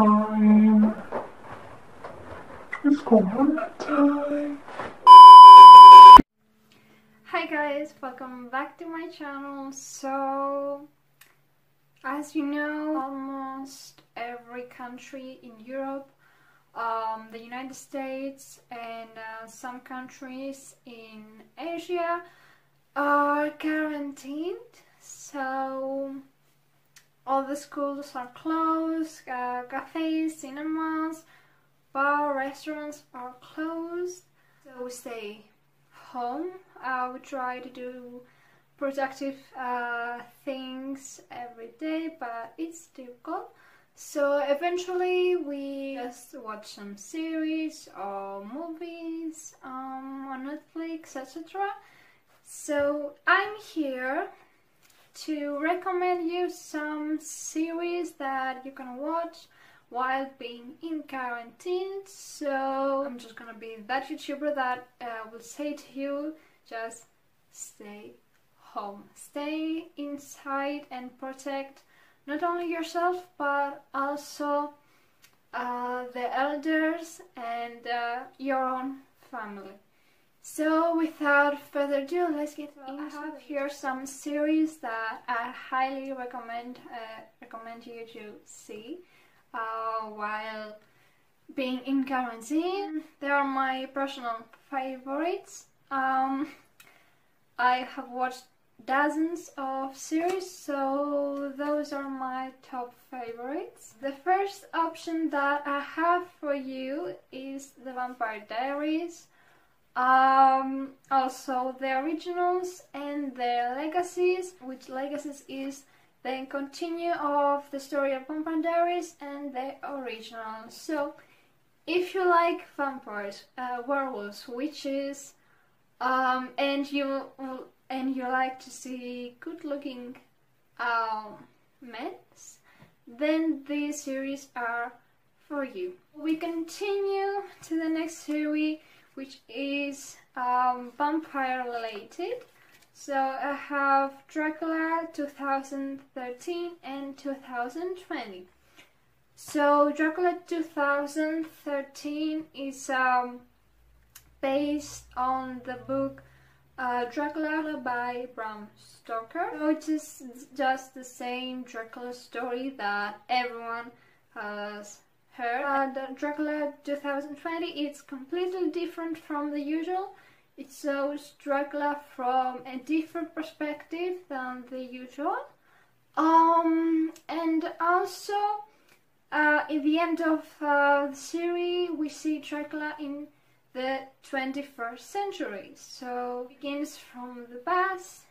time. It's corona time. Hi guys, welcome back to my channel. So, as you know, almost every country in Europe, the United States, and some countries in Asia are quarantined. So all the schools are closed, cafes, cinemas, bar, restaurants are closed. So we stay home. We try to do productive things every day, but it's difficult. So eventually we just watch some series or movies on Netflix, etc. So I'm here to recommend you some series that you can watch while being in quarantine. So I'm just gonna be that YouTuber that will say to you, just stay home, stay inside and protect not only yourself but also the elders and your own family. So without further ado, let's get into it. I have here some series that I highly recommend you to see while being in quarantine. They are my personal favorites. I have watched dozens of series, so those are my top favorites. The first option that I have for you is The Vampire Diaries. Also the originals and their legacies, which legacies is the continue of the story of Vampire Diaries and the original. So if you like vampires, werewolves, witches, and you like to see good-looking men, then these series are for you. We continue to the next series, which is vampire related. So I have Dracula 2013 and 2020. So Dracula 2013 is based on the book Dracula by Bram Stoker. So it is just the same Dracula story that everyone has heard. Dracula 2020 is completely different from the usual. It shows Dracula from a different perspective than the usual. And also in the end of the series we see Dracula in the 21st century. So it begins from the past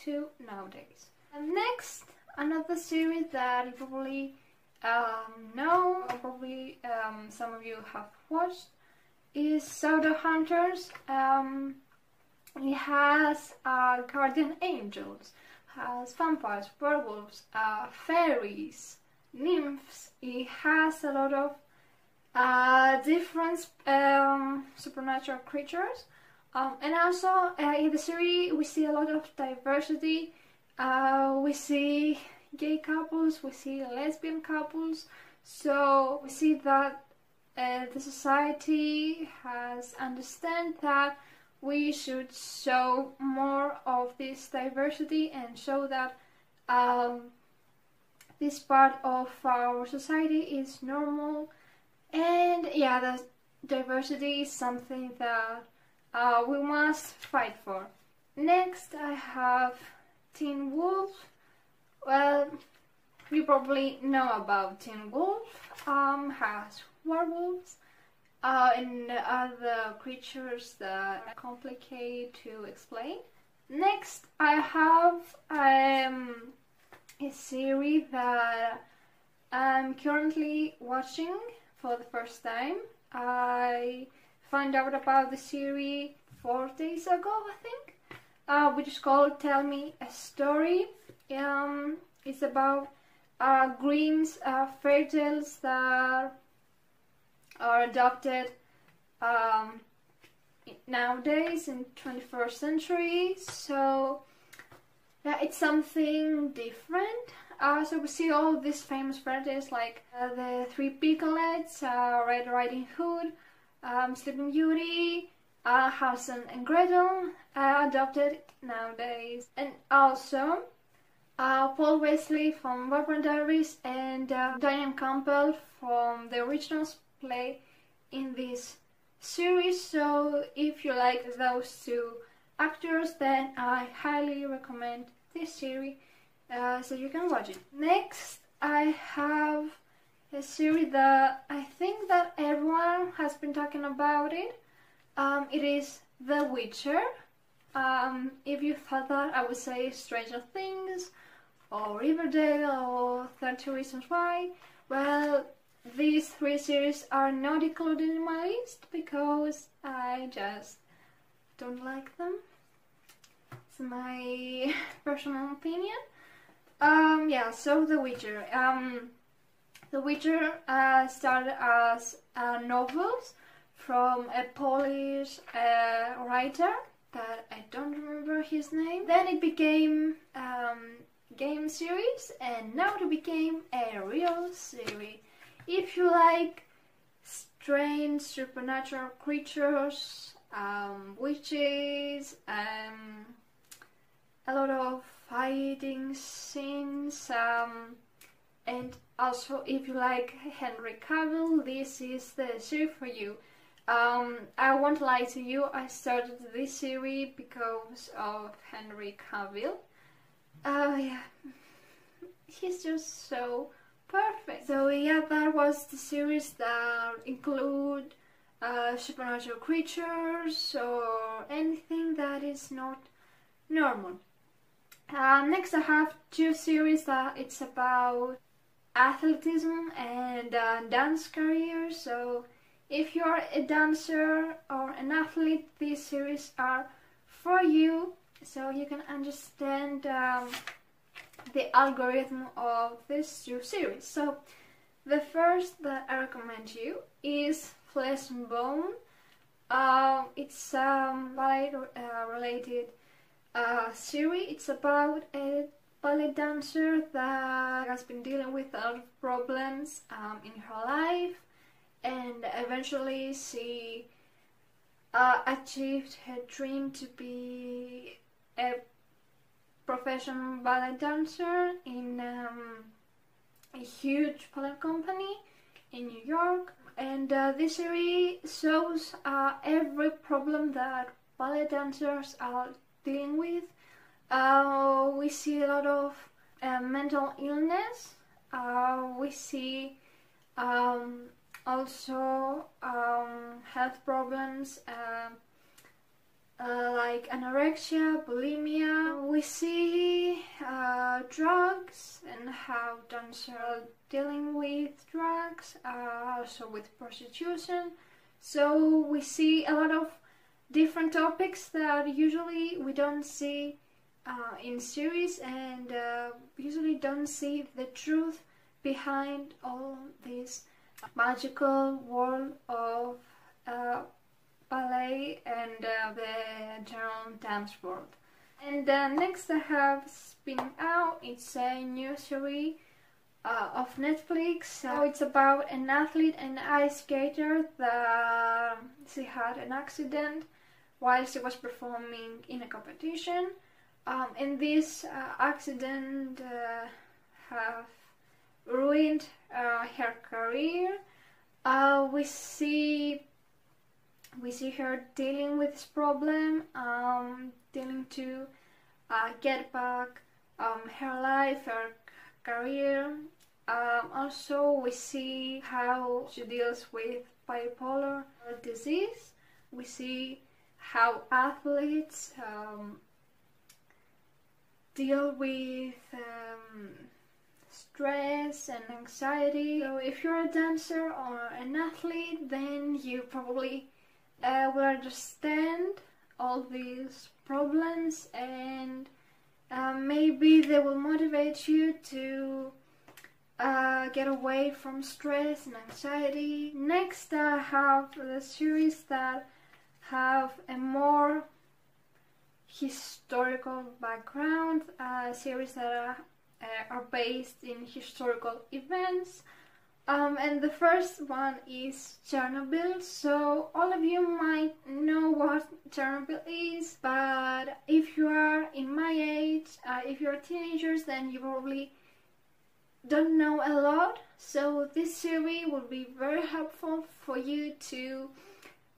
to nowadays. And next, another series that you probably know, or probably some of you have watched, is Pseudo Hunters. It has guardian angels, has vampires, werewolves, fairies, nymphs. It has a lot of different supernatural creatures, and also in the series we see a lot of diversity. We see gay couples, we see lesbian couples, so we see that the society has understand that we should show more of this diversity and show that this part of our society is normal. And yeah, the diversity is something that we must fight for. Next I have Teen Wolf. Well, you probably know about Teen Wolf. Has werewolves and other creatures that are complicated to explain. Next I have a series that I'm currently watching for the first time. I found out about the series 4 days ago, I think, which is called Tell Me a Story. It's about Grimm's fairy tales that are adopted nowadays in 21st century. So yeah, it's something different. So we see all these famous characters like the Three Piglets, Red Riding Hood, Sleeping Beauty, Hansel and Gretel, adopted nowadays, and also Paul Wesley from Barbara Diaries and Diane Campbell from the originals play in this series. So if you like those two actors, then I highly recommend this series, so you can watch it. Next, I have a series that I think that everyone has been talking about it. It is The Witcher. If you thought that, I would say Stranger Things or Riverdale or 30 Reasons Why. Well, these three series are not included in my list because I just don't like them. It's my personal opinion. Yeah, so The Witcher. The Witcher started as novels from a Polish writer that I don't remember his name. Then it became game series, and now it became a real series. If you like strange supernatural creatures, witches, a lot of fighting scenes, and also if you like Henry Cavill, this is the series for you. I won't lie to you, I started this series because of Henry Cavill. Yeah, he's just so perfect. So yeah, that was the series that include supernatural creatures or anything that is not normal. Next I have two series that it's about athleticism and dance career. So if you are a dancer or an athlete, these series are for you, so you can understand the algorithm of these two series. So the first that I recommend you is Flesh and Bone. It's ballet related series. It's about a ballet dancer that has been dealing with a lot of problems in her life, and eventually she achieved her dream to be a professional ballet dancer in a huge ballet company in New York. And this series shows every problem that ballet dancers are dealing with. We see a lot of mental illness. We see also health problems like anorexia, bulimia. We see drugs and how dancers are dealing with drugs, also with prostitution. So we see a lot of different topics that usually we don't see in series, and usually don't see the truth behind all this magical world of ballet and the general dance world. And next I have Spinning Out. It's a new series of Netflix. So it's about an athlete and ice skater that she had an accident while she was performing in a competition. And this accident have ruined her career. We see her dealing with this problem, dealing to get back her life, her career. Also, we see how she deals with bipolar disease. We see how athletes deal with stress and anxiety. So if you're a dancer or an athlete, then you probably will understand all these problems, and maybe they will motivate you to get away from stress and anxiety. Next, I have the series that have a more historical background, a series that are based in historical events. And the first one is Chernobyl. So all of you might know what Chernobyl is, but if you are in my age, if you're teenagers, then you probably don't know a lot. So this series will be very helpful for you to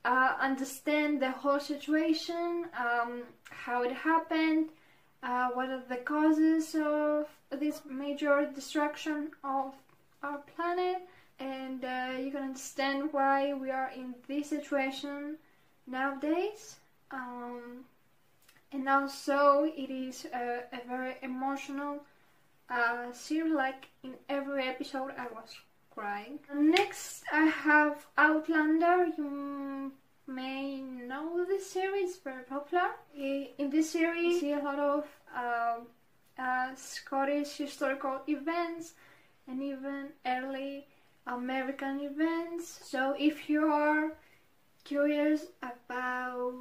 understand the whole situation, how it happened, what are the causes of this major destruction of our planet, and you can understand why we are in this situation nowadays. And also it is a very emotional series. Like in every episode I was crying. Next I have Outlander. You may know this series, very popular. In this series you see a lot of Scottish historical events and even early American events. So if you are curious about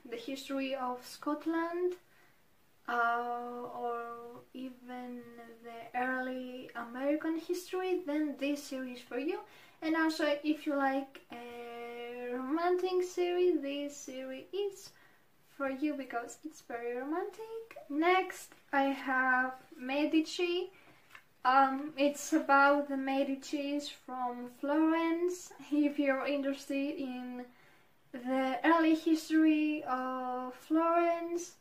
the history of Scotland, or even the early American history, then this series for you. And also if you like a romantic series, this series is for you because it's very romantic. Next I have Medici. It's about the Medicis from Florence. If you're interested in the early history of Florence,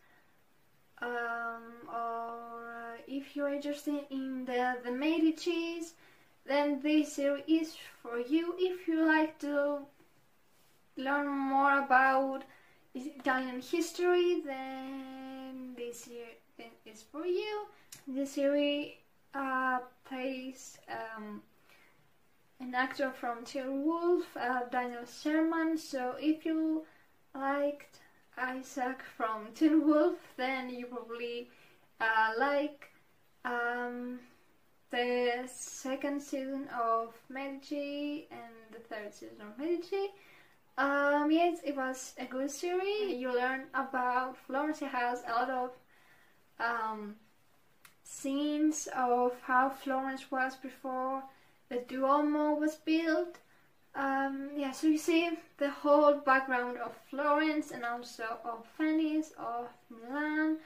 or if you're interested in the Medicis, then this series is for you. If you like to learn more about Italian history, then this series is for you. This series plays an actor from Teen Wolf, Daniel Sherman. So if you liked Isaac from Teen Wolf, then you probably like the second season of Medici and the third season of Medici. Yes, it was a good series. You learn about Florence. It has a lot of scenes of how Florence was before the Duomo was built. Yeah, so you see the whole background of Florence and also of Venice, of Milan,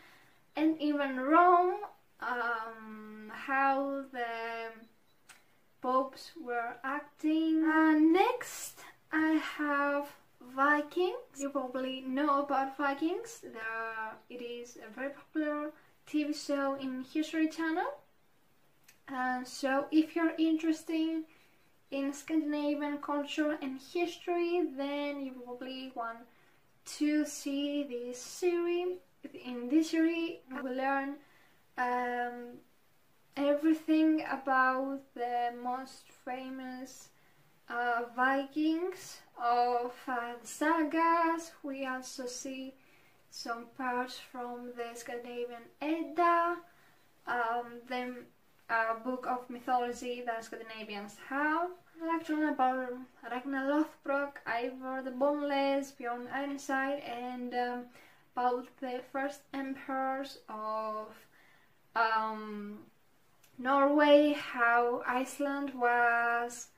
and even Rome, how the popes were acting. Next I have Vikings. You probably know about Vikings. It is a very popular TV show in History Channel. So if you're interested in Scandinavian culture and history, then you probably want to see this series. In this series we learn everything about the most famous Vikings of the sagas. We also see some parts from the Scandinavian Edda, the book of mythology that Scandinavians have. I like to learn about Ragnar Lothbrok, Eivor the Boneless, Bjorn Ironside, and about the first emperors of Norway, how Iceland was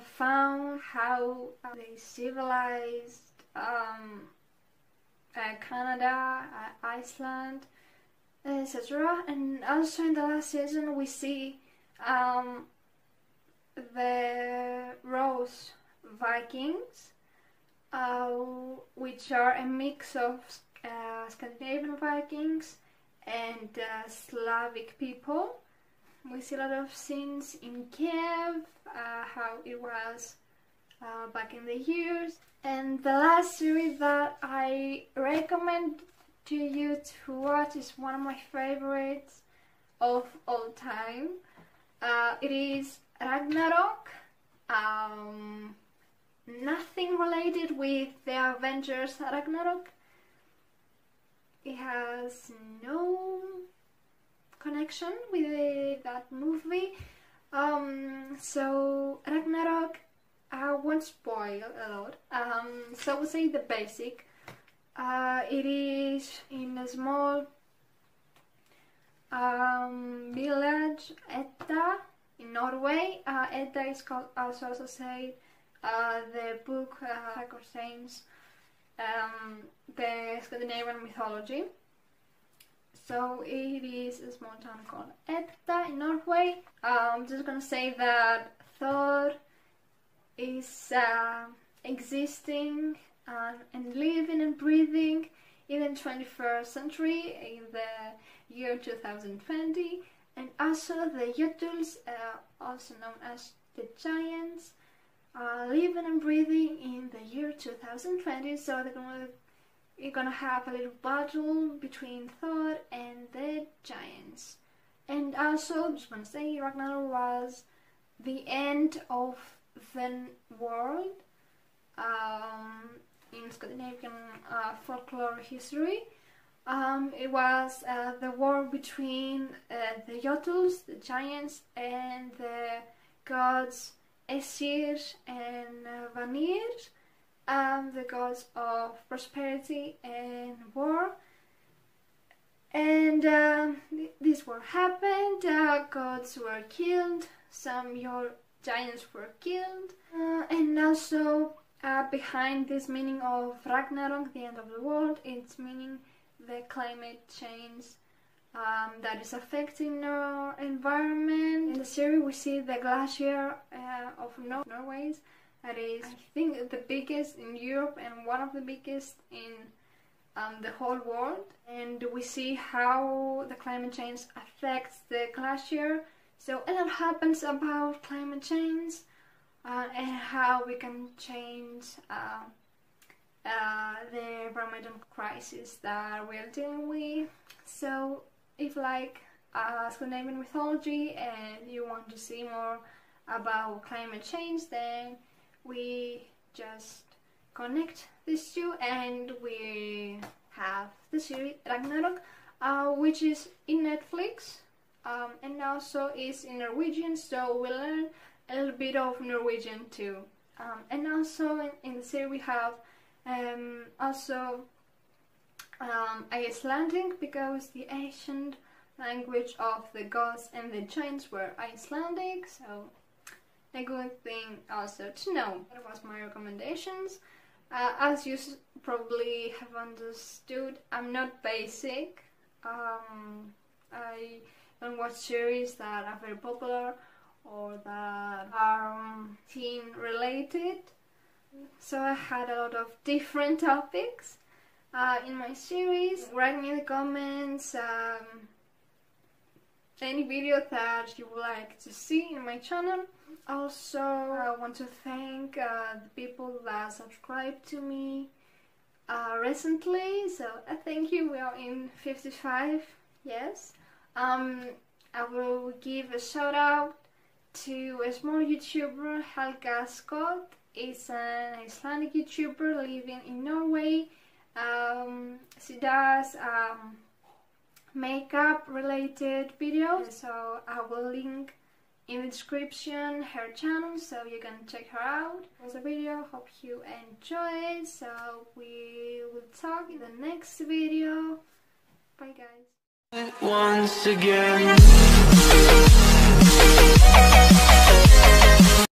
found, how they civilized Canada, Iceland, etc. And also in the last season we see the Rose Vikings, which are a mix of Scandinavian Vikings and Slavic people. We see a lot of scenes in Kiev, how it was back in the years. And the last series that I recommend to you to watch is one of my favorites of all time. It is Ragnarok. Nothing related with the Avengers Ragnarok. It has no connection with that movie. So Ragnarok, I won't spoil a lot. So we'll say the basic. It is in a small village Edda in Norway. Edda is called also said the book or saints, the Scandinavian mythology. So it is a small town called Edda in Norway. I'm just gonna say that Thor is existing and living and breathing in the 21st century, in the year 2020, and also the Jotuns, also known as the giants, living and breathing in the year 2020. So you're gonna have a little battle between Thor and the giants. And also, I'm just gonna say, Ragnarok was the end of the world in Scandinavian folklore history. It was the war between the Jotuns, the giants, and the gods Aesir and Vanir, the gods of prosperity and war. And this war happened, gods were killed, some giants were killed, and also behind this meaning of Ragnarok, the end of the world, it's meaning the climate change that is affecting our environment. In the series we see the glacier of Norway, that is, I think, the biggest in Europe and one of the biggest in the whole world. And we see how the climate change affects the glacier. So a lot happens about climate change and how we can change the environmental crisis that we're dealing with. So if you like Scandinavian mythology and you want to see more about climate change, then we just connect these two and we have the series Ragnarok, which is in Netflix, and also is in Norwegian, so we learn a little bit of Norwegian too. And also in the series we have also Icelandic, because the ancient language of the gods and the giants were Icelandic, so a good thing also to know. That was my recommendations. As you probably have understood, I'm not basic. I don't watch series that are very popular or that are teen related. So I had a lot of different topics in my series. Write me in the comments any video that you would like to see in my channel. Also, I want to thank the people that subscribed to me recently, so thank you. We are in 55, yes. I will give a shout out to a small YouTuber, Helga Skott. Is an Icelandic YouTuber living in Norway. She does makeup related videos, so I will link in the description her channel so you can check her out. It was a video, hope you enjoyed, so we will talk in the next video. Bye guys. Once again.